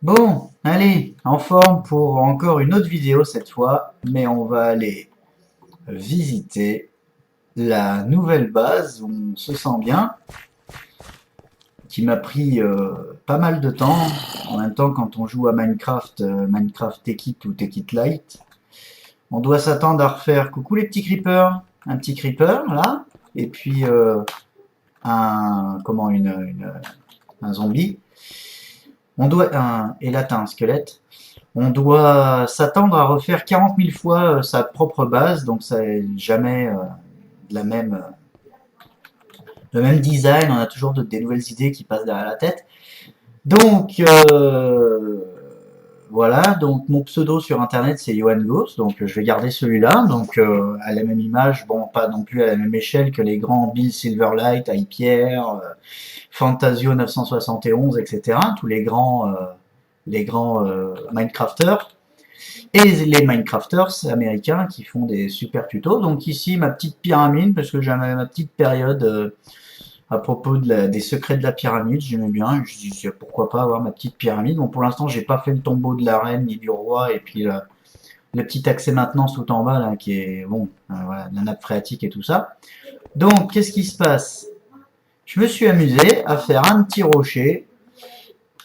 Bon, allez, en forme pour encore une autre vidéo cette fois, mais on va aller visiter la nouvelle base où on se sent bien, qui m'a pris pas mal de temps. En même temps, quand on joue à Minecraft, Minecraft Take It ou Take It Light, on doit s'attendre à refaire coucou les petits creepers, un petit creeper là, et puis un zombie. Et là t'as un squelette. On doit s'attendre à refaire 40 000 fois sa propre base, donc c'est jamais de la même, le même design, on a toujours des nouvelles idées qui passent derrière la tête. Donc voilà, donc mon pseudo sur internet c'est Johan Ghost, donc je vais garder celui-là, donc à la même image, bon pas non plus à la même échelle que les grands Bill Silverlight, Pierre, Fantasio 971, etc. Tous les grands Minecrafters. Et les Minecrafters américains qui font des super tutos. Donc ici ma petite pyramide, parce que j'avais ma petite période à propos des secrets de la pyramide, j'aimais bien, je dis pourquoi pas avoir ma petite pyramide. Bon pour l'instant j'ai pas fait le tombeau de la reine ni du roi, et puis le petit accès maintenance tout en bas là qui est bon, voilà, la nappe phréatique et tout ça. Donc qu'est-ce qui se passe? Je me suis amusé à faire un petit rocher,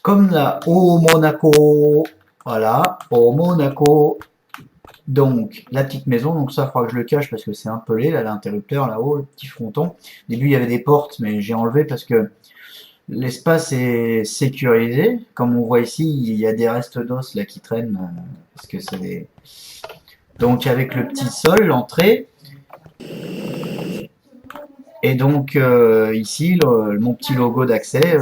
comme là au Monaco, voilà, au Monaco. Donc, la petite maison, donc ça, il faudra que je le cache parce que c'est un pelé, là, l'interrupteur, là-haut, le petit fronton. Au début, il y avait des portes, mais j'ai enlevé parce que l'espace est sécurisé. Comme on voit ici, il y a des restes d'os, là, qui traînent, parce que c'est des... Donc, avec le petit sol, l'entrée, et donc, ici, mon petit logo d'accès,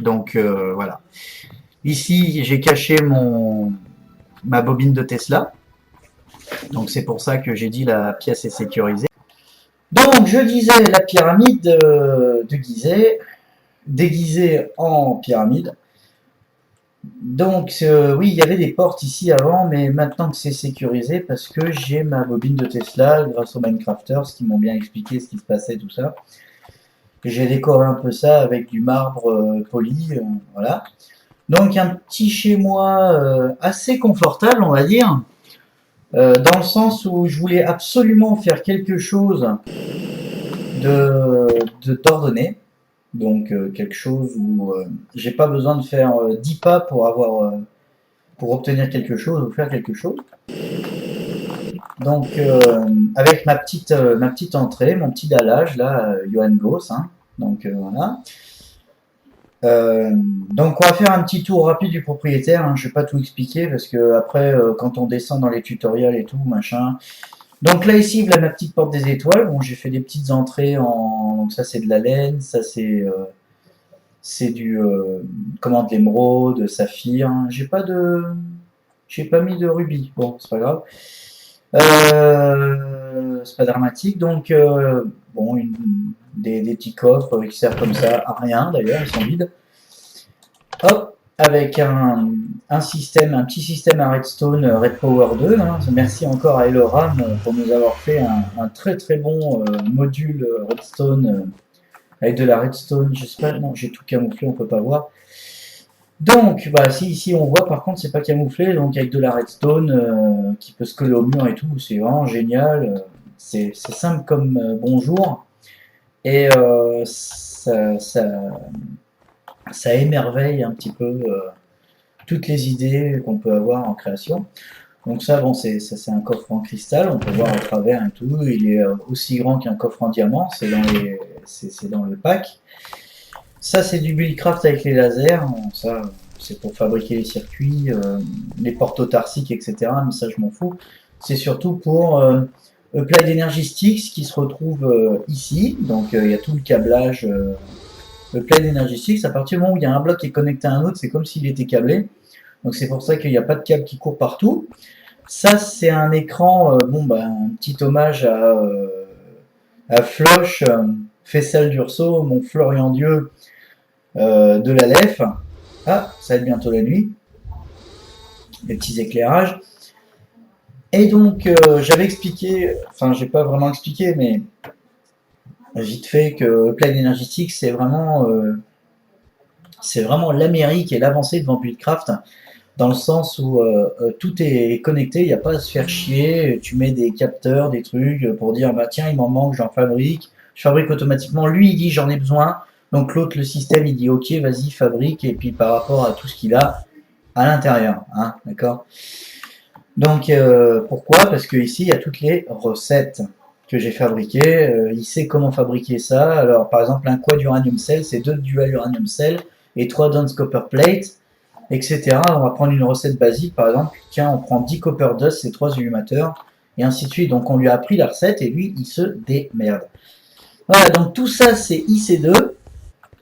donc, voilà. Ici, j'ai caché ma bobine de Tesla, donc c'est pour ça que j'ai dit la pièce est sécurisée. Donc, je disais la pyramide de Gizeh, déguisée en pyramide. Donc, oui, il y avait des portes ici avant, mais maintenant que c'est sécurisé, parce que j'ai ma bobine de Tesla, grâce aux Minecrafters qui m'ont bien expliqué ce qui se passait, tout ça. J'ai décoré un peu ça avec du marbre poli, voilà. Donc, un petit chez moi assez confortable, on va dire, dans le sens où je voulais absolument faire quelque chose d'ordonné. Donc quelque chose où j'ai pas besoin de faire 10 pas pour obtenir quelque chose ou faire quelque chose. Donc avec ma petite entrée, mon petit dallage là, Johan Goss, hein. Donc voilà. Donc on va faire un petit tour rapide du propriétaire, hein. Je vais pas tout expliquer parce que après quand on descend dans les tutoriels et tout machin. Donc là ici voilà ma petite porte des étoiles. Bon j'ai fait des petites entrées en donc ça c'est de la laine, ça c'est du comment de l'émeraude, saphir. J'ai pas mis de rubis. Bon, c'est pas grave. C'est pas dramatique. Donc bon, des petits coffres qui servent comme ça à rien d'ailleurs, ils sont vides. Hop, avec un petit système à redstone Red Power 2. Hein. Merci encore à Eloram pour nous avoir fait un très très bon module redstone avec de la redstone. Je sais pas, non, j'ai tout camouflé, on peut pas voir. Donc, bah, si ici on voit, par contre, c'est pas camouflé, donc avec de la redstone qui peut se coller au mur et tout, c'est vraiment génial. C'est simple comme bonjour, et ça émerveille un petit peu toutes les idées qu'on peut avoir en création. Donc ça, bon, c'est un coffre en cristal, on peut voir à travers et tout. Il est aussi grand qu'un coffre en diamant, c'est dans le pack. Ça, c'est du buildcraft avec les lasers. Bon, ça, c'est pour fabriquer les circuits, les portes autarciques, etc. Mais ça, je m'en fous. C'est surtout pour Applied Energy Sticks qui se retrouve ici. Donc, il y a tout le câblage Applied Energy Sticks. À partir du moment où il y a un bloc qui est connecté à un autre, c'est comme s'il était câblé. Donc, c'est pour ça qu'il n'y a pas de câble qui court partout. Ça, c'est un écran, bon, bah, un petit hommage à Floch, Fessal d'Urso, mon Florian Dieu, de la LEF. Ah, ça va être bientôt la nuit. Les petits éclairages. Et donc, j'avais expliqué, enfin, j'ai pas vraiment expliqué, mais vite fait que Applied Energy Sticks, c'est vraiment C'est vraiment l'Amérique et l'avancée devant Buildcraft, dans le sens où tout est connecté, il n'y a pas à se faire chier, tu mets des capteurs, des trucs pour dire bah tiens il m'en manque, j'en fabrique, je fabrique automatiquement, lui il dit j'en ai besoin, donc l'autre le système il dit ok vas-y fabrique, et puis par rapport à tout ce qu'il a à l'intérieur, hein, d'accord. Donc pourquoi? Parce que ici il y a toutes les recettes que j'ai fabriquées, il sait comment fabriquer ça, alors par exemple un quad uranium cell c'est 2 dual uranium cell et 3 dense copper plate, etc. On va prendre une recette basique, par exemple, tiens, on prend 10 copper dust, c'est 3 illumateurs, et ainsi de suite. Donc on lui a appris la recette, et lui, il se démerde. Voilà, donc tout ça, c'est IC2,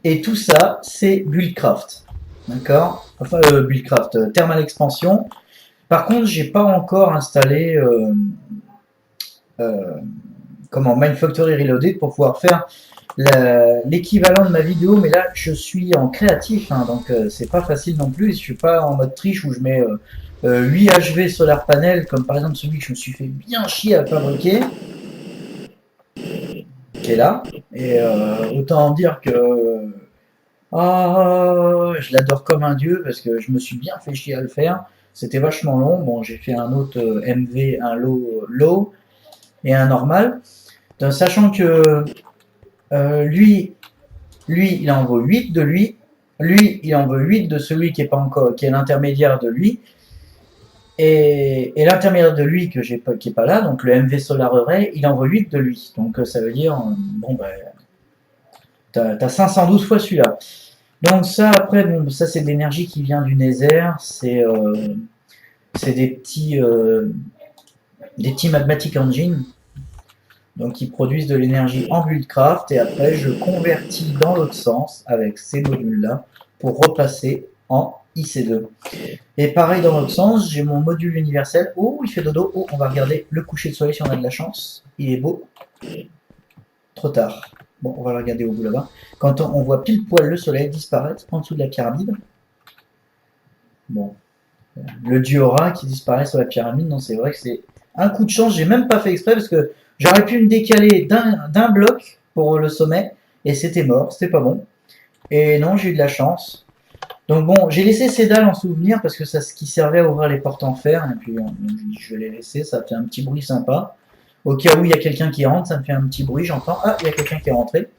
et tout ça, c'est Buildcraft. D'accord. Enfin, Buildcraft, Thermal Expansion. Par contre, j'ai pas encore installé euh, comment Mindfactory Reloaded pour pouvoir faire l'équivalent de ma vidéo, mais là je suis en créatif, hein, donc c'est pas facile non plus. Je suis pas en mode triche où je mets 8 HV solar panel comme par exemple celui que je me suis fait bien chier à fabriquer, qui est là. Et autant en dire que je l'adore comme un dieu parce que je me suis bien fait chier à le faire. C'était vachement long. Bon, j'ai fait un autre MV, un low et un normal. Donc, sachant que lui, il en vaut 8 de lui. Lui, il en veut 8 de celui qui est pas encore, qui est l'intermédiaire de lui. Et l'intermédiaire de lui qui est pas là, donc le MV Solar Array, il en veut 8 de lui. Donc ça veut dire, bon ben, t'as 512 fois celui-là. Donc ça, après, bon, ça c'est de l'énergie qui vient du Nether, c'est des petits Magmatic Engine, donc qui produisent de l'énergie en Buildcraft, et après je convertis dans l'autre sens avec ces modules-là pour repasser en IC2. Et pareil dans l'autre sens, j'ai mon module universel. Oh, il fait dodo. Oh, on va regarder le coucher de soleil si on a de la chance. Il est beau. Trop tard. Bon, on va le regarder au bout là-bas. Quand on voit pile poil le soleil disparaître en dessous de la pyramide. Bon. Le diorama qui disparaît sur la pyramide, non, c'est vrai que c'est un coup de chance. J'ai même pas fait exprès parce que j'aurais pu me décaler d'un bloc pour le sommet et c'était mort, c'était pas bon. Et non, j'ai eu de la chance. Donc bon, j'ai laissé ces dalles en souvenir parce que ça ce qui servait à ouvrir les portes en fer. Et puis je vais les laisser, ça fait un petit bruit sympa. Au cas où il y a quelqu'un qui rentre, ça me fait un petit bruit, j'entends. Ah, il y a quelqu'un qui est rentré.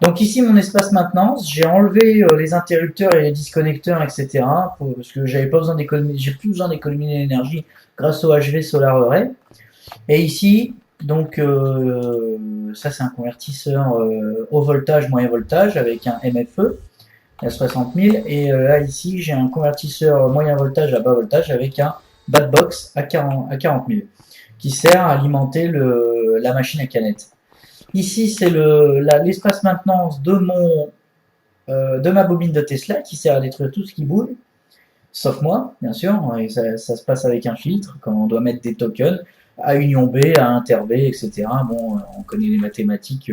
Donc ici, mon espace maintenance, j'ai enlevé les interrupteurs et les disconnecteurs, etc. Parce que j'avais pas besoin d'économiser, j'ai plus besoin d'économiser l'énergie grâce au HV Solar Array. Et ici, donc ça c'est un convertisseur haut voltage, moyen voltage avec un MFE à 60 000. Et là ici, j'ai un convertisseur moyen voltage à bas voltage avec un bad box à 40 000 qui sert à alimenter la machine à canette. Ici, c'est l'espace maintenance de ma bobine de Tesla qui sert à détruire tout ce qui bouge, sauf moi, bien sûr. Et ça se passe avec un filtre quand on doit mettre des tokens à union B, à inter B, etc. Bon, on connaît les mathématiques,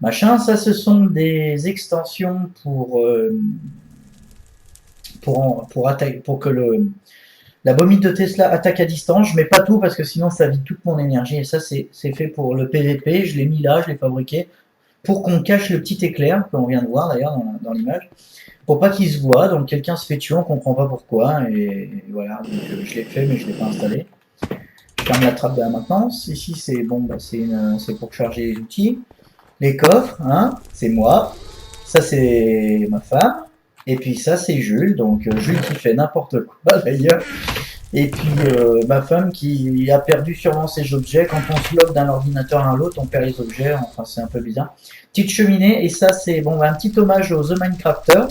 machin. Ça, ce sont des extensions pour que la bobine de Tesla attaque à distance. Je mets pas tout parce que sinon ça vide toute mon énergie. Et ça, c'est fait pour le PVP. Je l'ai mis là, je l'ai fabriqué pour qu'on cache le petit éclair qu'on vient de voir d'ailleurs dans l'image. Pour pas qu'il se voit. Donc quelqu'un se fait tuer, on comprend pas pourquoi. Et voilà, donc je l'ai fait mais je l'ai pas installé. Je ferme la trappe de la maintenance. Ici, c'est bon, bah, c'est pour charger les outils. Les coffres, hein, c'est moi. Ça, c'est ma femme. Et puis ça, c'est Jules. Donc Jules qui fait n'importe quoi d'ailleurs. Et puis ma femme qui a perdu sûrement ses objets. Quand on se log d'un ordinateur à l'autre, on perd les objets. Enfin, c'est un peu bizarre. Petite cheminée. Et ça, c'est bon, un petit hommage aux The Minecrafters.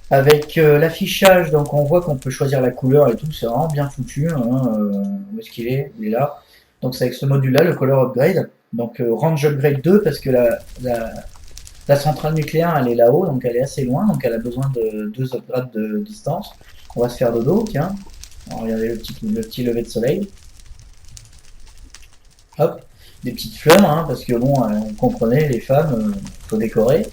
Avec l'affichage, donc on voit qu'on peut choisir la couleur et tout. C'est vraiment bien foutu. Hein, où est-ce qu'il est? Il est là. Donc c'est avec ce module-là, le Color Upgrade. Donc Range Upgrade 2 parce que la centrale nucléaire elle est là-haut, donc elle est assez loin, donc elle a besoin de 2 upgrades de distance. On va se faire dodo, tiens. On va regarder le petit lever de soleil. Hop, des petites fleurs, hein, parce que bon, vous comprenez, les femmes, faut décorer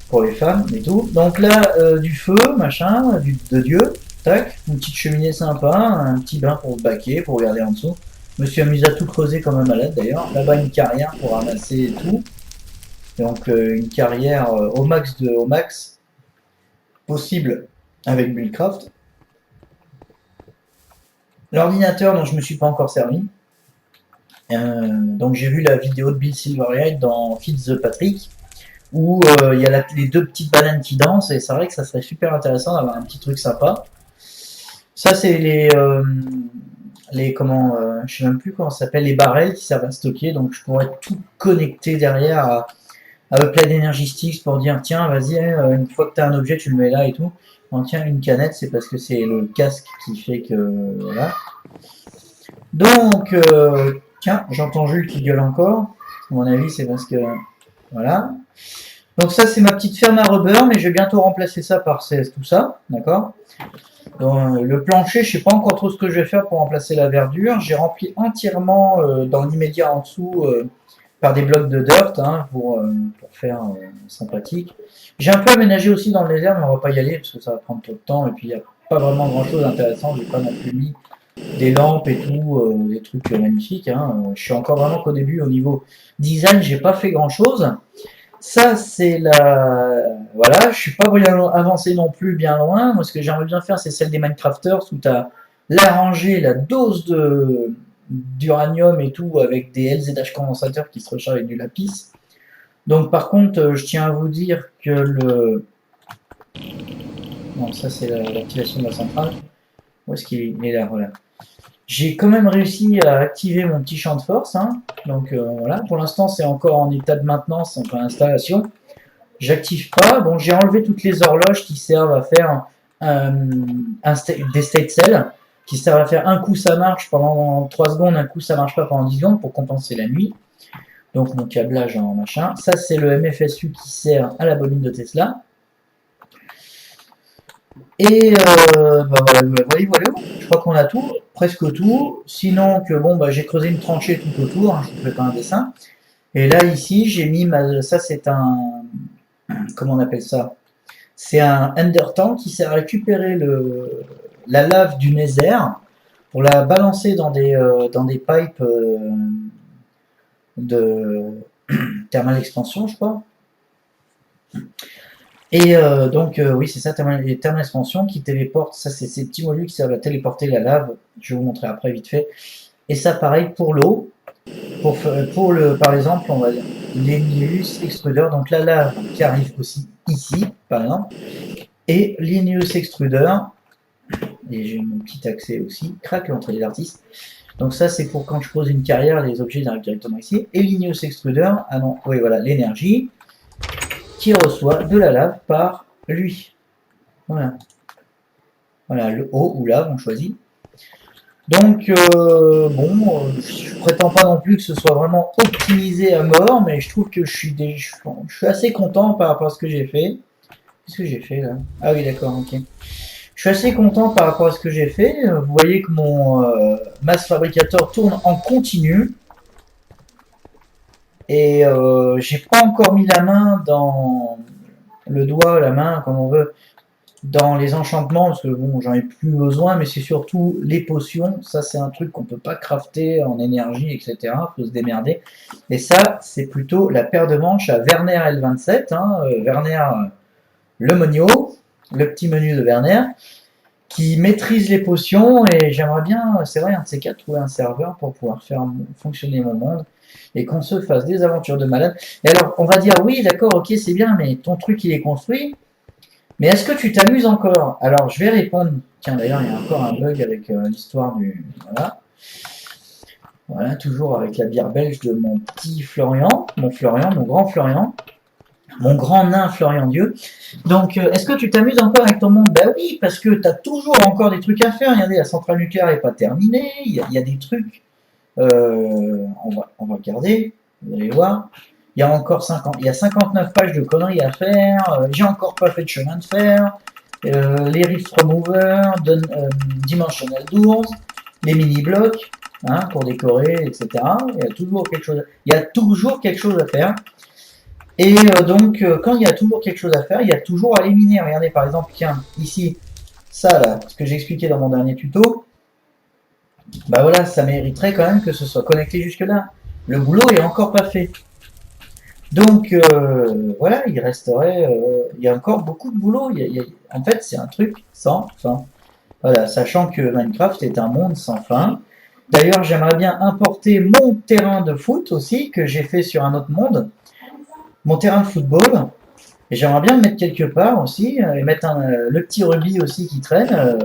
pour les femmes et tout. Donc là, du feu, machin, de Dieu, tac, une petite cheminée sympa, un petit bain pour baquer, pour regarder en dessous. Je me suis amusé à tout creuser comme un malade d'ailleurs. Là-bas, une carrière pour ramasser tout. Donc une carrière au max possible avec Buildcraft. L'ordinateur dont je me suis pas encore servi. Donc j'ai vu la vidéo de Bill Silverlight dans Fitzpatrick où il y a les deux petites bananes qui dansent et c'est vrai que ça serait super intéressant d'avoir un petit truc sympa. Ça c'est les comment je sais même plus comment ça s'appelle, les barrels qui servent à stocker, donc je pourrais tout connecter derrière à Applied Energy Sticks pour dire tiens vas-y une fois que tu as un objet tu le mets là et tout. On tient une canette, c'est parce que c'est le casque qui fait que voilà. Donc tiens, j'entends Jules qui gueule encore. À mon avis c'est parce que voilà. Donc ça c'est ma petite ferme à rubber, mais je vais bientôt remplacer ça par tout ça, d'accord. Le plancher, je sais pas encore trop ce que je vais faire pour remplacer la verdure. J'ai rempli entièrement dans l'immédiat en dessous par des blocs de dirt pour faire sympathique. J'ai un peu aménagé aussi dans le désert, mais on va pas y aller parce que ça va prendre trop de temps et puis il n'y a pas vraiment grand chose d'intéressant. J'ai pas non plus mis des lampes et tout, des trucs magnifiques. Je suis encore vraiment qu'au début au niveau design, j'ai pas fait grand chose. Ça, c'est voilà, je suis pas bien avancé non plus bien loin. Moi, ce que j'aimerais bien faire, c'est celle des Minecrafters où tu as la rangée, la dose d'uranium et tout avec des LZH condensateurs qui se rechargent avec du lapis. Donc, par contre, je tiens à vous dire que non, ça, c'est l'activation de la centrale. Où est-ce qu'il est là? Voilà. J'ai quand même réussi à activer mon petit champ de force. Donc voilà, pour l'instant c'est encore en état de maintenance, enfin installation. J'active pas. Bon, j'ai enlevé toutes les horloges qui servent à faire des state cells, qui servent à faire un coup ça marche pendant 3 secondes, un coup ça marche pas pendant 10 secondes pour compenser la nuit. Donc mon câblage en machin. Ça c'est le MFSU qui sert à la bobine de Tesla. Et voilà, je crois qu'on a tout, presque tout. Sinon que bon j'ai creusé une tranchée tout autour, je ne fais pas un dessin. Et là ici j'ai mis ça c'est comment on appelle ça? C'est un undertank qui sert à récupérer la lave du nether pour la balancer dans des pipes de thermal expansion, je crois. Et donc oui c'est ça, les thermal expansion qui téléportent, ça c'est ces petits modules qui servent à téléporter la lave, je vais vous montrer après vite fait. Et ça pareil pour l'eau, par exemple on va dire l'Enius Extruder, donc la lave qui arrive aussi ici par exemple, et l'Enius Extruder, et j'ai mon petit accès aussi, craque l'entrée des artistes. Donc ça c'est pour quand je pose une carrière, les objets arrivent directement ici, et l'Enius Extruder, ah non, oui voilà, l'énergie, qui reçoit de la lave par lui. Voilà. Voilà, le eau ou lave, on choisit. Donc, je prétends pas non plus que ce soit vraiment optimisé à mort, mais je trouve que je suis assez content par rapport à ce que j'ai fait. Qu'est-ce que j'ai fait là? Ah oui, d'accord, ok. Je suis assez content par rapport à ce que j'ai fait. Vous voyez que mon mass fabricator tourne en continu. Et j'ai pas encore mis la main dans le doigt, la main, comme on veut, dans les enchantements, parce que bon, j'en ai plus besoin, mais c'est surtout les potions. Ça, c'est un truc qu'on peut pas crafter en énergie, etc. Faut se démerder. Et ça, c'est plutôt la paire de manches à Werner L27, Werner le monio, le petit menu de Werner, qui maîtrise les potions. Et j'aimerais bien, c'est vrai, un de ces quatre, trouver un serveur pour pouvoir faire fonctionner mon monde et qu'on se fasse des aventures de malade. Et alors, on va dire, oui, d'accord, ok, c'est bien, mais ton truc, il est construit. Mais est-ce que tu t'amuses encore? Alors, je vais répondre. Tiens, d'ailleurs, il y a encore un bug avec l'histoire du... Voilà. Voilà, toujours avec la bière belge de mon petit Florian, mon grand Florian, mon grand nain Florian Dieu. Donc, est-ce que tu t'amuses encore avec ton monde? Ben oui, parce que tu as toujours encore des trucs à faire. Regardez, la centrale nucléaire n'est pas terminée. Il y a des trucs. On va regarder. Vous allez voir. Il y a encore 59 pages de conneries à faire. J'ai encore pas fait de chemin de fer. Les Rift Remover, Dimensional Doors, les mini-blocs pour décorer, etc. Il y a toujours quelque chose à faire. Et donc, quand il y a toujours quelque chose à faire, il y a toujours à éliminer. Regardez, par exemple, tiens, ici, ça, là, ce que j'ai expliqué dans mon dernier tuto, bah voilà, ça mériterait quand même que ce soit connecté jusque-là. Le boulot est encore pas fait. Donc voilà, il resterait, il y a encore beaucoup de boulot. En fait, c'est un truc sans fin. Voilà, sachant que Minecraft est un monde sans fin. D'ailleurs, j'aimerais bien importer mon terrain de foot aussi, que j'ai fait sur un autre monde, mon terrain de football. Et j'aimerais bien le mettre quelque part aussi, et mettre le petit Ruby aussi qui traîne,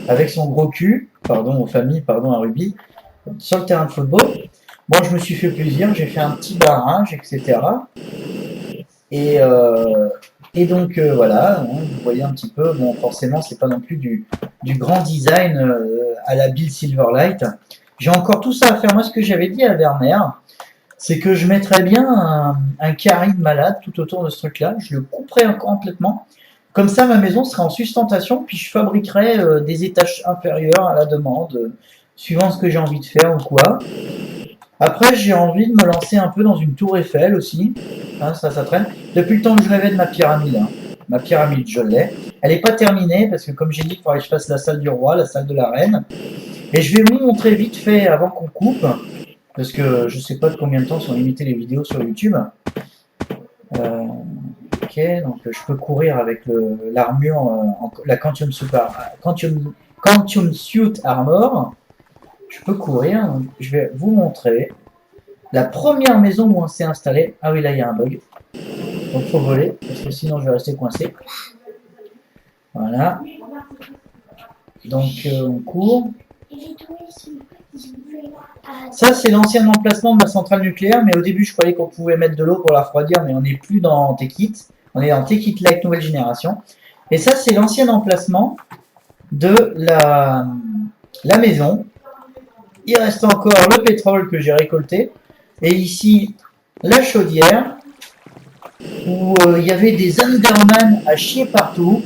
avec son gros cul, pardon aux familles, pardon à Ruby, sur le terrain de football. Bon, je me suis fait plaisir, j'ai fait un petit barrage, etc. Et, euh, et donc voilà, hein, vous voyez un petit peu, bon forcément c'est pas non plus du grand design à la Bill Silverlight. J'ai encore tout ça à faire. Moi ce que j'avais dit à Werner, c'est que je mettrais bien un carré de malade tout autour de ce truc-là, je le couperais complètement. Comme ça ma maison serait en sustentation, puis je fabriquerais des étages inférieurs à la demande, suivant ce que j'ai envie de faire ou quoi. Après, j'ai envie de me lancer un peu dans une tour Eiffel aussi. Hein, ça traîne. Depuis le temps que je rêvais de ma pyramide. Hein. Ma pyramide, je l'ai. Elle n'est pas terminée parce que, comme j'ai dit, il faudrait que je fasse la salle du roi, la salle de la reine. Et je vais vous montrer vite fait avant qu'on coupe, parce que je sais pas de combien de temps sont limitées les vidéos sur YouTube. Euh, ok, donc je peux courir avec l'armure, la Quantum Suit Armor. Je peux courir. Donc je vais vous montrer. La première maison où on s'est installé, ah oui là il y a un bug, donc faut voler, parce que sinon je vais rester coincé. Voilà, donc on court. Ça c'est l'ancien emplacement de la centrale nucléaire, mais au début je croyais qu'on pouvait mettre de l'eau pour la refroidir, mais on n'est plus dans Tekit, on est dans Tekit Lake nouvelle génération. Et ça c'est l'ancien emplacement de la maison. Il reste encore le pétrole que j'ai récolté, et ici la chaudière, où il y avait des Enderman à chier partout.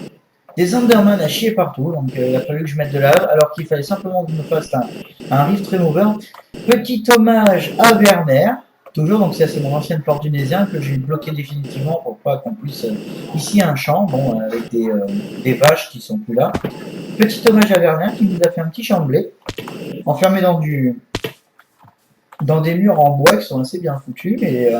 Des Enderman à chier partout, donc il a fallu que je mette de lave, alors qu'il fallait simplement que je me fasse un Rift Remover. Petit hommage à Werner, toujours, donc ça c'est mon ancienne porte du Nésien que j'ai bloqué définitivement pour pas qu'on puisse. Ici un champ, bon, avec des vaches qui sont plus là. Petit hommage à Werner qui nous a fait un petit champ de blé, enfermé dans des murs en bois qui sont assez bien foutus. Et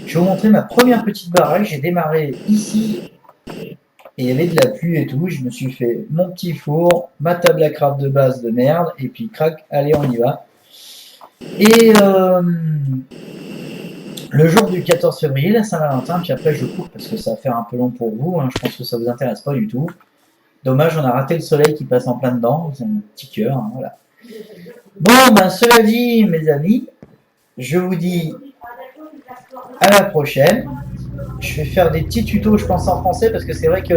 je vais vous montrer ma première petite baraque. J'ai démarré ici et il y avait de la pluie et tout. Je me suis fait mon petit four, ma table à craft de base de merde, et puis crac, allez, on y va. Et le jour du 14 février, la Saint-Valentin, puis après je coupe parce que ça va faire un peu long pour vous. Hein, je pense que ça vous intéresse pas du tout. Dommage, on a raté le soleil qui passe en plein dedans. C'est un petit cœur, hein, voilà. Bon, ben cela dit, mes amis, je vous dis à la prochaine. Je vais faire des petits tutos, je pense en français, parce que c'est vrai que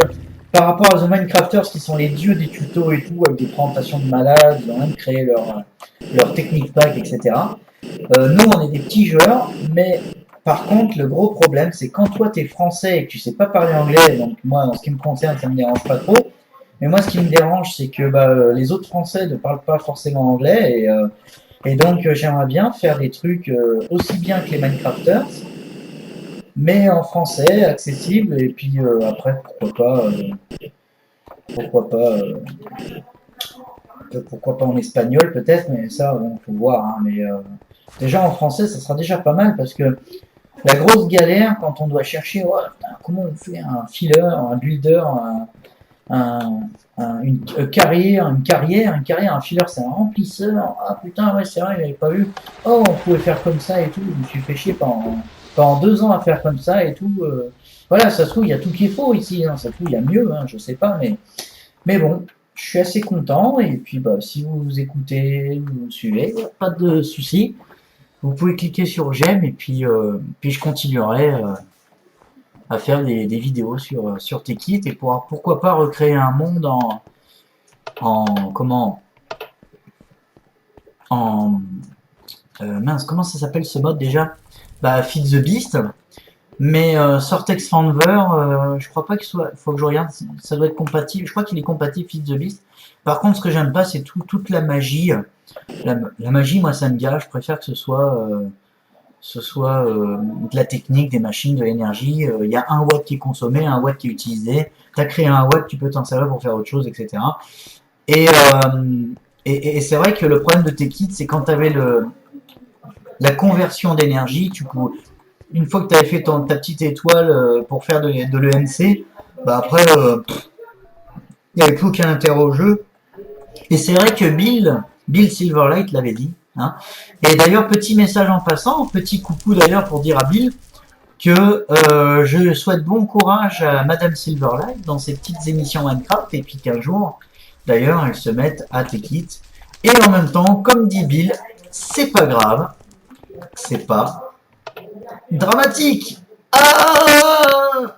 par rapport à The Minecrafters, qui sont les dieux des tutos et tout, avec des présentations de malades, ils ont même créé leur technique pack, etc. Nous, on est des petits joueurs, mais par contre, le gros problème, c'est quand toi, tu es français et que tu sais pas parler anglais, donc moi, en ce qui me concerne, ça me dérange pas trop. Mais moi, ce qui me dérange, c'est que les autres Français ne parlent pas forcément anglais, et donc j'aimerais bien faire des trucs aussi bien que les Minecrafters, mais en français, accessible, et puis après, pourquoi pas, pourquoi pas en espagnol peut-être, mais ça, bon, faut voir. Hein, mais déjà en français, ça sera déjà pas mal, parce que la grosse galère quand on doit chercher, oh, putain, comment on fait un filler, un builder, un, une carrière, un filler, c'est un remplisseur. Ah putain, ouais, c'est vrai, j'avais pas vu. Oh, on pouvait faire comme ça et tout. Je me suis fait chier pendant 2 ans à faire comme ça et tout. Voilà, ça se trouve, il y a tout qu'il faut ici. Hein. Ça se trouve, il y a mieux, hein, je sais pas, mais bon, je suis assez content. Et puis, bah, si vous écoutez, vous suivez, pas de soucis. Vous pouvez cliquer sur j'aime et puis je continuerai à faire des vidéos sur Tekit et pourquoi pas recréer un monde comment en mince, comment ça s'appelle ce mode déjà? Bah Feed the Beast, mais Sortex Fanver, je crois pas qu'il soit, faut que je regarde, ça doit être compatible, je crois qu'il est compatible Feed the Beast. Par contre, ce que j'aime pas, c'est toute la magie. La magie, moi, ça me gâche. Je préfère que ce soit de la technique, des machines, de l'énergie. Il y a 1 watt qui est consommé, 1 watt qui est utilisé. Tu as créé 1 watt, tu peux t'en servir pour faire autre chose, etc. Et, et c'est vrai que le problème de tes kits, c'est quand tu avais la conversion d'énergie, une fois que tu avais fait ta petite étoile pour faire de l'ENC, bah après, il n'y avait plus aucun intérêt au jeu. Et c'est vrai que Bill Silverlight l'avait dit. Hein. Et d'ailleurs, petit message en passant, petit coucou d'ailleurs pour dire à Bill que je souhaite bon courage à Madame Silverlight dans ses petites émissions Minecraft et puis qu'un jour, d'ailleurs, elle se mette à Tekit. Et en même temps, comme dit Bill, c'est pas grave, c'est pas dramatique. Ah